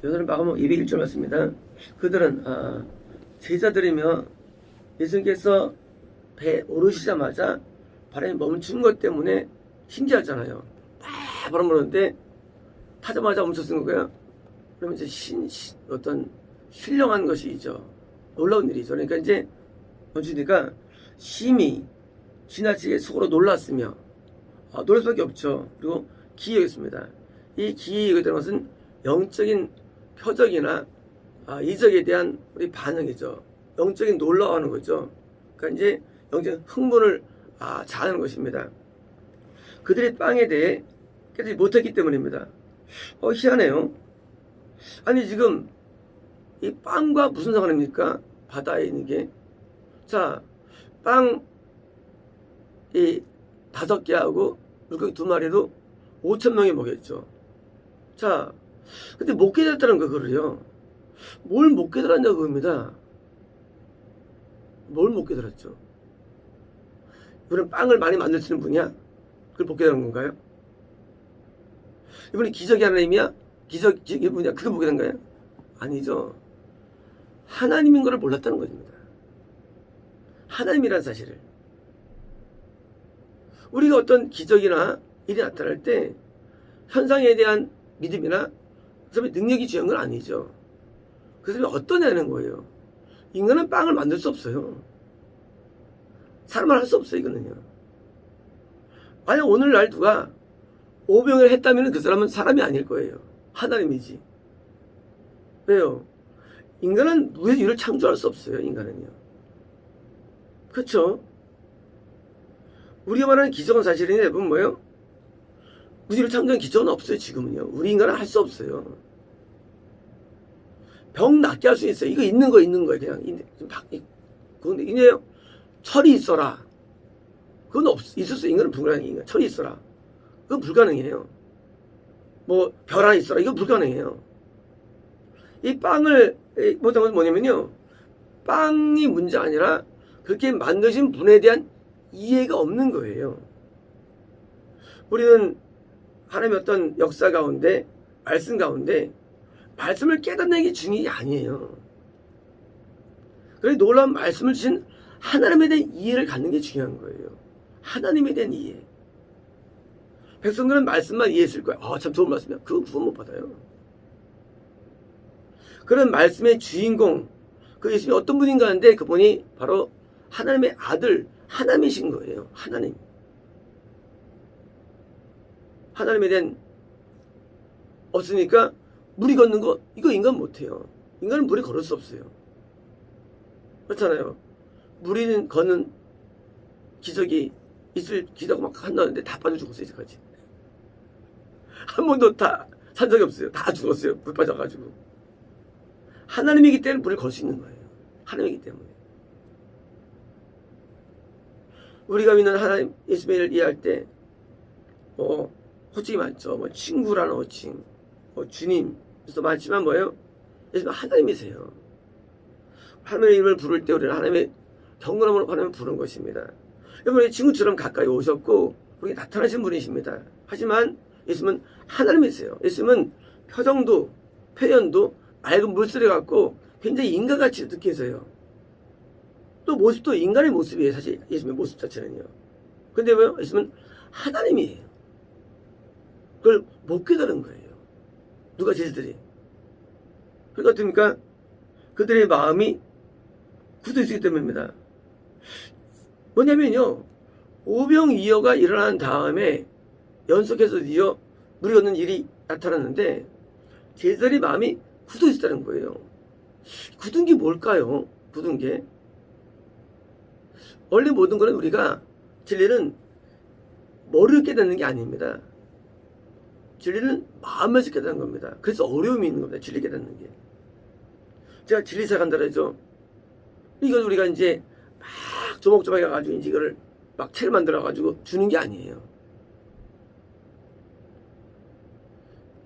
오늘 마가복음 201절 맞습니다. 그들은 제자들이며 예수님께서 배 오르시자마자 바람이 멈춘 것 때문에 신기하잖아요. 막 바람 부는데 타자마자 멈췄은 거예요. 그러면 이제 어떤 신령한 것이죠. 놀라운 일이죠. 그러니까 이제 멈추니까 심히 지나치게 속으로 놀랐으며 놀랄 수밖에 없죠. 그리고 기이했습니다. 이 기이하게 되는 것은 영적인 표적이나 이적에 대한 우리 반응이죠. 영적인 놀라워하는 거죠. 그러니까 이제 영적인 흥분을 자하는 것입니다. 그들의 빵에 대해 깨닫지 못했기 때문입니다. 희한해요. 아니 지금 이 빵과 무슨 상관입니까? 바다에 있는 게. 자, 빵 이 5개하고 물고기 2마리로 5,000명이 먹였죠. 자, 근데 못 깨달았다는 거 그러요. 뭘 못 깨달았냐 그겁니다. 뭘 못 깨달았죠? 이분은 빵을 많이 만드시는 분이야? 그걸 못 깨달은 건가요? 이분이 기적의 하나님이야? 기적이 뭐냐? 그거 못 깨달은 거야? 아니죠. 하나님인 것을 몰랐다는 것입니다. 하나님이라는 사실을. 우리가 어떤 기적이나 일이 나타날 때 현상에 대한 믿음이나 그 사람의 능력이 중요한 건 아니죠. 그 사람이 어떤 애는 거예요. 인간은 빵을 만들 수 없어요. 사람을 할 수 없어요. 이거는요. 만약 오늘날 누가 오병을 했다면 그 사람은 사람이 아닐 거예요. 하나님이지. 왜요? 인간은 무의 유를 창조할 수 없어요. 인간은요. 그렇죠? 우리가 말하는 기적은 사실은 대부분 뭐예요? 우리를 창조한 기적은 없어요. 지금은요. 우리 인간은 할 수 없어요. 병 낫게 할 수 있어요. 이거 있는 거예요. 그냥 그런데 이네요. 철이 있어라. 그건 있을 수 인간은 불가능해요. 철이 있어라. 그건 불가능해요. 뭐 별 하나 있어라. 이건 불가능해요. 이 빵을 못한 건 뭐냐면요. 빵이 문제가 아니라 그렇게 만드신 분에 대한 이해가 없는 거예요. 우리는 하나님의 어떤 역사 가운데, 말씀 가운데 말씀을 깨닫는 게 중요한 게 아니에요. 그래서 놀라운 말씀을 주신 하나님에 대한 이해를 갖는 게 중요한 거예요. 하나님에 대한 이해. 백성들은 말씀만 이해했을 거야. 참 좋은 말씀이야. 그거 구원 못 받아요. 그런 말씀의 주인공, 그 예수님이 어떤 분인가 하는데 그분이 바로 하나님의 아들, 하나님이신 거예요. 하나님. 하나님에 대한 없으니까 물이 걷는 거 이거 인간 못해요. 인간은 물에 걸을 수 없어요. 그렇잖아요. 물이 걷는 기적이 있을 기다고 막 한다는데 다 빠져 죽었어요. 이제까지. 한 번도 다 산 적이 없어요. 다 죽었어요. 물 빠져가지고. 하나님이기 때문에 물을 걸 수 있는 거예요. 하나님이기 때문에. 우리가 믿는 하나님 예수님을 이해할 때 호칭이 많죠. 친구라는 호칭, 주님, 그래서 많지만 뭐예요? 예수님 하나님이세요. 하나님의 이름을 부를 때 우리는 하나님의 경건함으로 하나님을 부르는 것입니다. 여러분 친구처럼 가까이 오셨고 우리에게 나타나신 분이십니다. 하지만 예수님은 하나님이세요. 예수님은 표현도 맑은 물소리 같고 굉장히 인간같이 느껴져요. 또 모습도 인간의 모습이에요. 사실 예수님의 모습 자체는요. 근데 왜요? 예수님은 하나님이에요. 그걸 못 깨달은 거예요. 누가 제자들이. 그러니까 어떻습니까? 그들의 마음이 굳어 있기 때문입니다. 뭐냐면요. 오병이어가 일어난 다음에 연속해서 물이 걷는 일이 나타났는데 제자들의 마음이 굳어 있다는 거예요. 굳은 게 뭘까요? 굳은 게. 원래 모든 거는 우리가 진리는 머리를 깨닫는 게 아닙니다. 진리는 마음에서 깨닫는 겁니다. 그래서 어려움이 있는 겁니다. 진리 깨닫는 게. 제가 진리 시작한다 그러죠. 이건 우리가 이제 막 조목조목 해가지고 이제 이거를 막 책을 만들어가지고 주는 게 아니에요.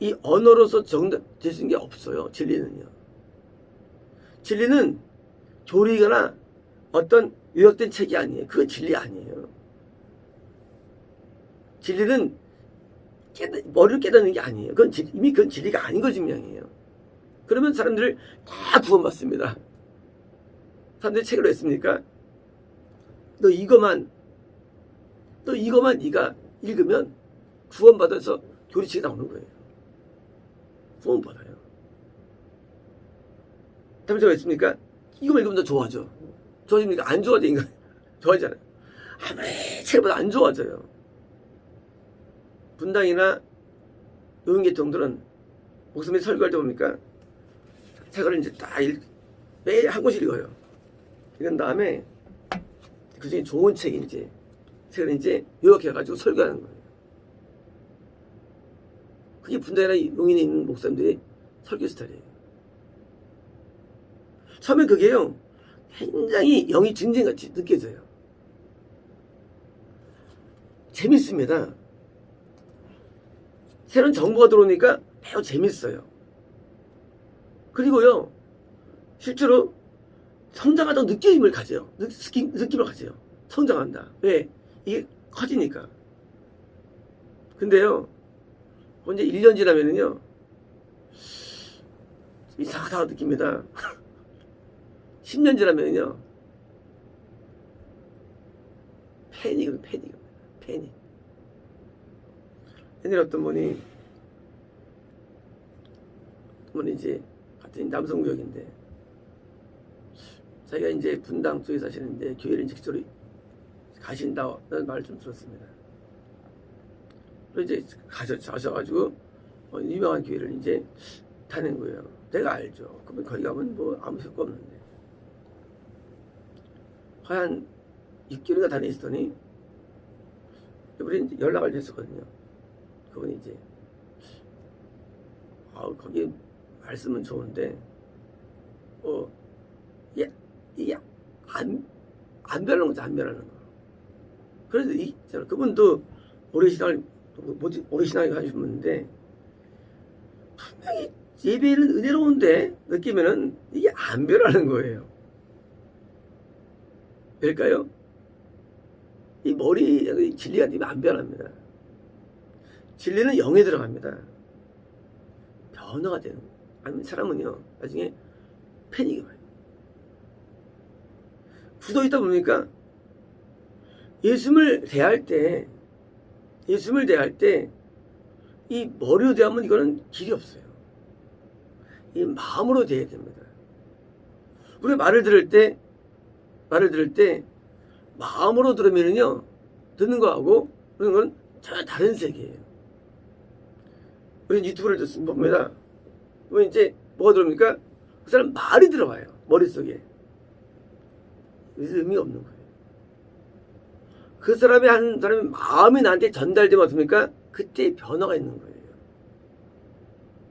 이 언어로서 정답될 수 있는 게 없어요. 진리는요. 진리는 교리거나 어떤 요약된 책이 아니에요. 그건 진리 아니에요. 진리는 머리를 깨닫는 게 아니에요. 이미 그건 진리가 아닌 걸 증명해요. 그러면 사람들을 다 구원받습니다. 사람들이 책을 왜 씁니까? 너 이거만 네가 읽으면 구원받아서 교리책이 나오는 거예요. 구원받아요. 다른 제가 있습니까? 이거만 읽으면 더 좋아져. 좋아집니까? 안 좋아져, 인간. 좋아지잖아요. 아무리 책보다 안 좋아져요. 분당이나 노인계통들은 목사님이 설교할 때 보니까 책을 이제 매일 한 권씩 읽어요. 읽은 다음에 그 중에 좋은 책을 이제 요약해가지고 설교하는 거예요. 그게 분당이나 용인에 있는 목사님들의 설교 스타일이에요. 처음에 그게요, 굉장히 영이 전쟁같이 느껴져요. 재밌습니다. 새로운 정보가 들어오니까 매우 재밌어요. 그리고요, 실제로 성장하다고 느낌을 가져요. 느낌을 가져요. 성장한다. 왜? 이게 커지니까. 근데요, 이제 1년 지나면은요, 이상하다고 느낍니다. 10년 지나면은요, 패닉. 옛날에 어떤 분이 이제 같은 남성구역인데 자기가 이제 분당 쪽에 사시는데 교회를 이제 직접로 가신다는 말을 좀 들었습니다. 그래서 이제 가셔가지고 유명한 교회를 이제 다닌 거예요. 내가 알죠. 그러면 거기 가면 뭐 아무 효과 없는데. 한 6개월인가 다니시더니 우리 이제 연락을 했었거든요. 그분이 이제 거기 말씀은 좋은데 이게 안 변하는 거죠. 안 변하는 거. 그래서 그분도 오래 신앙을 하신 분인데 분명히 예배는 은혜로운데 느끼면은 이게 안 변하는 거예요. 왜일까요? 이 머리 진리가 되면 안 변합니다. 진리는 영에 들어갑니다. 변화가 되는 거예요. 아니면 사람은요, 나중에 패닉이 와요. 굳어있다 보니까 예수님을 대할 때 이 머리로 대하면 이거는 길이 없어요. 이 마음으로 대해야 됩니다. 우리가 말을 들을 때 마음으로 들으면은요, 듣는 거하고 그런 건 전혀 다른 세계예요. 우리 유튜브를 봅니다. 그러면 이제 뭐가 들어옵니까? 그 사람 말이 들어와요. 머릿속에. 그래서 의미가 없는 거예요. 그 사람의 마음이 나한테 전달되면 어떻습니까? 그때 변화가 있는 거예요.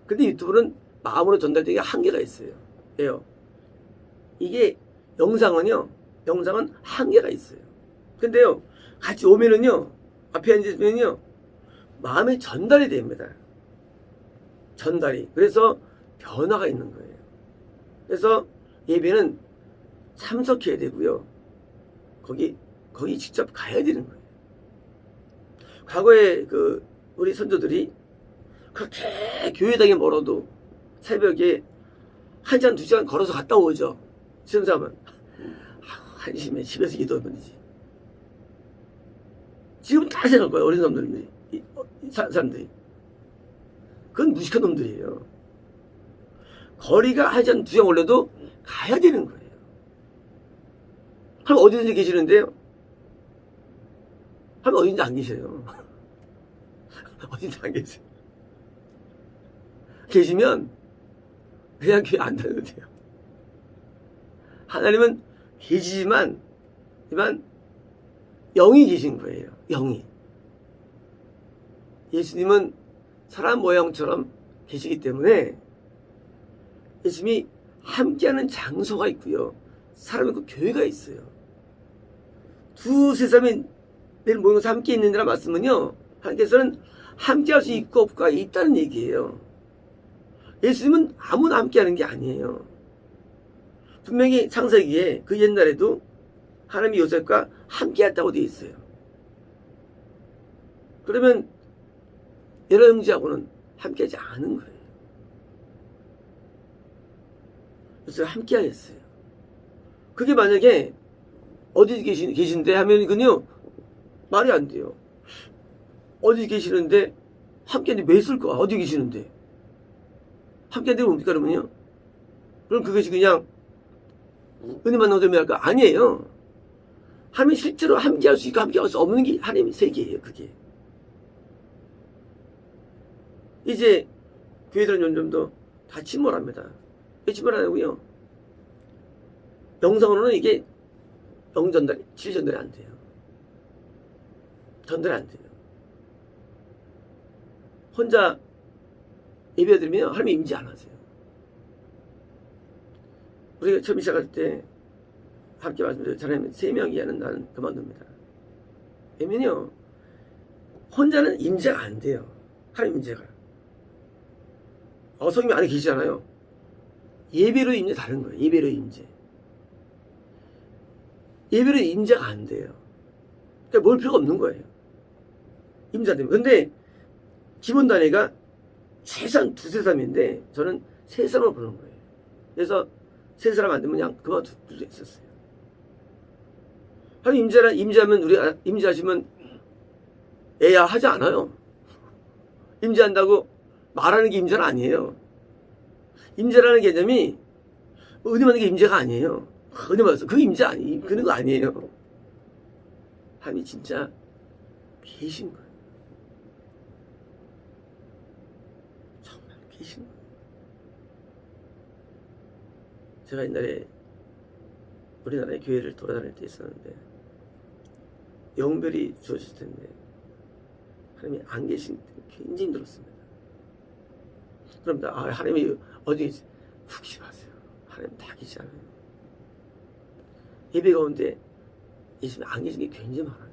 근데 유튜브는 마음으로 전달되기가 한계가 있어요. 왜요? 이게 영상은 한계가 있어요. 근데요, 같이 오면은요, 앞에 앉으면요, 마음이 전달이 됩니다. 전달이. 그래서 변화가 있는 거예요. 그래서 예배는 참석해야 되고요. 거기 직접 가야 되는 거예요. 과거에 우리 선조들이 그렇게 교회당에 멀어도 새벽에 1시간, 2시간 걸어서 갔다 오죠. 지금 사람은 한심해. 집에서 기도하면 되지. 지금 다 생각할 거예요. 어린 사람들이. 사람들이. 그건 무식한 놈들이에요. 거리가 1시간, 2시간 걸려도 가야 되는 거예요. 하면 어디든지 계시는데요. 하면 어디든지 안 계셔요. 어디든지 안 계세요. 계시면 그냥 교회 안 다녀도 돼요. 하나님은 계시지만 영이 계신 거예요. 영이. 예수님은 사람 모양처럼 계시기 때문에 예수님이 함께하는 장소가 있고요. 사람이 있고 교회가 있어요. 두세 사람이 매일 모여서 함께 있는데라 말씀은요. 하나님께서는 함께할 수 있고 없고가 있다는 얘기예요. 예수님은 아무나 함께하는 게 아니에요. 분명히 창세기에 그 옛날에도 하나님이 요셉과 함께했다고 되어 있어요. 그러면 여러 형제하고는 함께하지 않은 거예요. 그래서 함께 하겠어요. 그게 만약에 어디 계신데 하면 그요 말이 안 돼요. 어디 계시는데 함께 하는데 왜 쓸 거야? 어디 계시는데 함께 하는데 뭡니까 그러면요? 그럼 그것이 그냥 은혜 만나고 좀 할까? 아니에요. 하나님 실제로 함께 할 수 있고 함께 할 수 없는 게 하나님의 세계예요. 그게 이제 교회들은 점점 더 다 침몰합니다. 왜 침몰하냐고요? 영상으로는 이게 영전달이 진리전달이 안 돼요. 전달이 안 돼요. 혼자 예배드리면 하나님이 임재 안 하세요. 우리가 처음 시작할 때 함께 말씀드려요. 하나님 3명 이하는 나는 그만둡니다. 왜냐면요 혼자는 임재가 안 돼요. 하나님 임재가 성님 안에 계시잖아요. 예배로 임재 다른 거예요. 예배로 임재. 예배로 임재가 안 돼요. 그러니까 뭘 필요가 없는 거예요. 임재 안 되면. 근데 기본 단위가 최소한 2-3인데 저는 3사람을 부르는 거예요. 그래서 3사람 안 되면 그냥 그만둘 수 있었어요. 하나님 임재하면 우리가 임재하시면 애야 하지 않아요. 임재한다고 말하는 게 임재는 아니에요. 임재라는 개념이 은혜 받는 게 임재가 아니에요. 은혜 받았어. 그게 임재 아니에요. 그런 거 아니에요. 하나님이 진짜 계신 거예요. 정말 계신 거예요. 제가 옛날에 우리나라의 교회를 돌아다닐 때 있었는데 영별이 주어질 텐데 하나님이 안 계신 때 굉장히 힘들었습니다. 그럼 하나님이 어디 계시? 푹시 마세요. 하나님 다 계시잖아요. 예배 가운데 예수님이 안 계신 게 굉장히 많아요.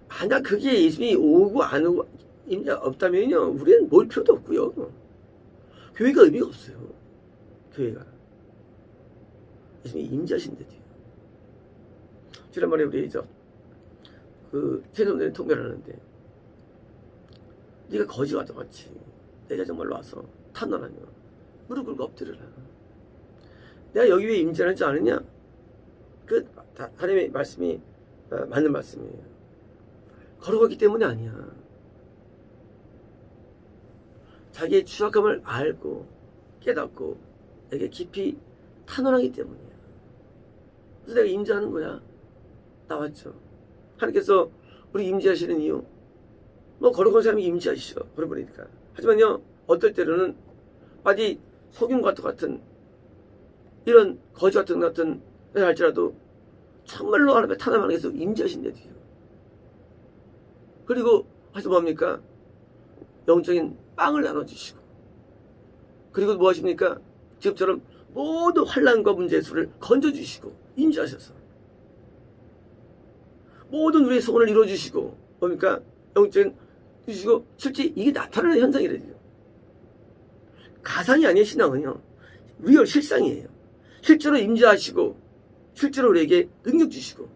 만약 그게 예수님이 오고 안 오고 임자 없다면요 우리는 뭘 필요도 없고요. 교회가 의미가 없어요. 교회가 예수님이 임자신데도요. 지난번에 우리 그 최선들이 통배를 하는데 네가 거지 와도 같이 내가 정말로 와서 탄원하며 무릎 꿇고 엎드려라. 내가 여기 왜 임재하는지 아느냐? 그 하나님의 말씀이 맞는 말씀이에요. 걸어갔기 때문이 아니야. 자기의 추악함을 알고 깨닫고 내게 깊이 탄원하기 때문이야. 그래서 내가 임재하는 거야. 나왔죠. 하나님께서 우리 임재하시는 이유 뭐 걸어간 사람이 임재하시죠. 걸어버리니까. 하지만요 어떨 때로는 아직 속임 같은 이런 거지 같은 할지라도 정말로 하나님의 탄원하는 게서 임재하신대요. 그리고 하셔 뭡니까? 영적인 빵을 나눠주시고 그리고 뭐 하십니까? 지금처럼 모든 환난과 문제수를 건져주시고 임재하셔서 모든 우리의 소원을 이루어주시고 뭡니까? 영적인 주시고 실제 이게 나타나는 현상이래요. 가상이 아니에요. 신앙은요 리얼 실상이에요. 실제로 임재하시고 실제로 우리에게 능력 주시고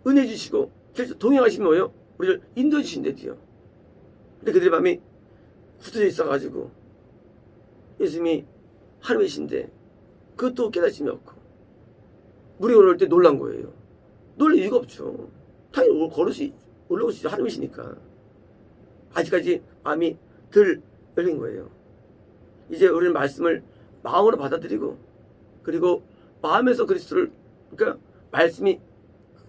은혜 주시고 실제로 동행하시면 뭐예요? 우리를 인도해 주신대요. 근데 그들의 마음이 굳어져 있어가지고 예수님이 하나님이신데 그것도 깨닫음이 없고 물이 올라올 때 놀란 거예요. 놀랄 이유가 없죠. 당연히 올라올 수 있죠. 하나님이시니까. 아직까지 마음이 덜 열린 거예요. 이제 우리는 말씀을 마음으로 받아들이고 그리고 마음에서 그리스도를 그러니까 말씀이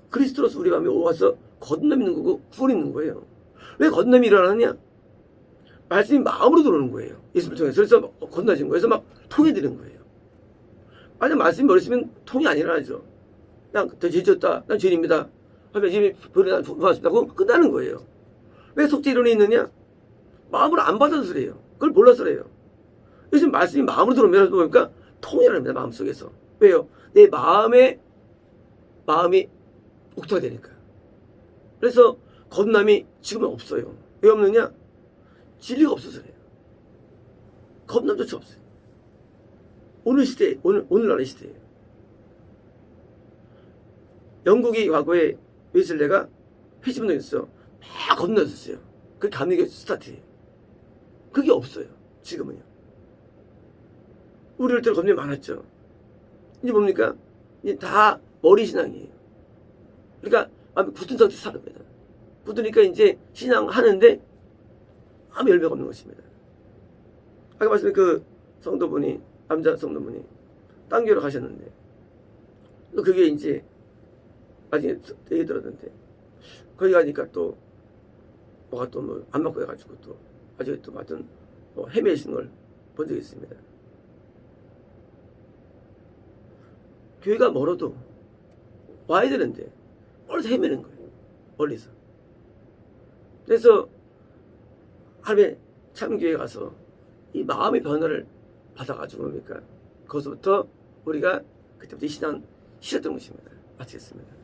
그리스도로서 우리 마음에 오가서 거듭남 있는 거고 구원 있는 거예요. 왜 거듭남이 일어나느냐? 말씀이 마음으로 들어오는 거예요. 예수를 통해서. 그래서 거듭나신 거예요. 그래서 막 통해드리는 거예요. 만약 말씀이 머릿으면 통이 안 일어나죠. 그냥 죄졌다. 난 죄인입니다. 하면 예수님이 벌이 고맙습니다 하고 끝나는 거예요. 왜 속죄 이론이 있느냐? 마음으로 안 받아서 그래요. 그걸 몰라서 그래요. 요즘 말씀이 마음으로 들어오면 보니까 통일합니다. 마음속에서. 왜요? 내 마음이 옥토가 되니까. 그래서 거듭남이 지금은 없어요. 왜 없느냐? 진리가 없어서 그래요. 거듭남조차 없어요. 오늘 시대, 오늘날의 시대예요. 영국이 과거에 웨슬레가 회심운동했어요. 막 겁나졌어요. 그게 감리교 스타트예요. 그게 없어요. 지금은요. 우리를 때로 겁이 많았죠. 이제 뭡니까? 이제 다 머리 신앙이에요. 그러니까 마음이 굳은 상태에서 살아갑니다. 굳으니까 이제 신앙하는데 아무 열매가 없는 것입니다. 아까 말씀드린 그 성도분이, 남자 성도분이 딴 교회로 가셨는데, 그게 이제 나중에 얘기 들었는데, 거기 가니까 또 뭐가 또 뭐 안 맞고 해가지고 또 나중에 또 하여튼 뭐 헤매신 걸 본 적이 있습니다. 교회가 멀어도 와야 되는데 멀리서 헤매는 거예요. 멀리서. 그래서 하루에 참교회 가서 이 마음의 변화를 받아가지고 뭡니까? 거기서부터 우리가 그때부터 이 신앙 싫었던 것입니다. 마치겠습니다.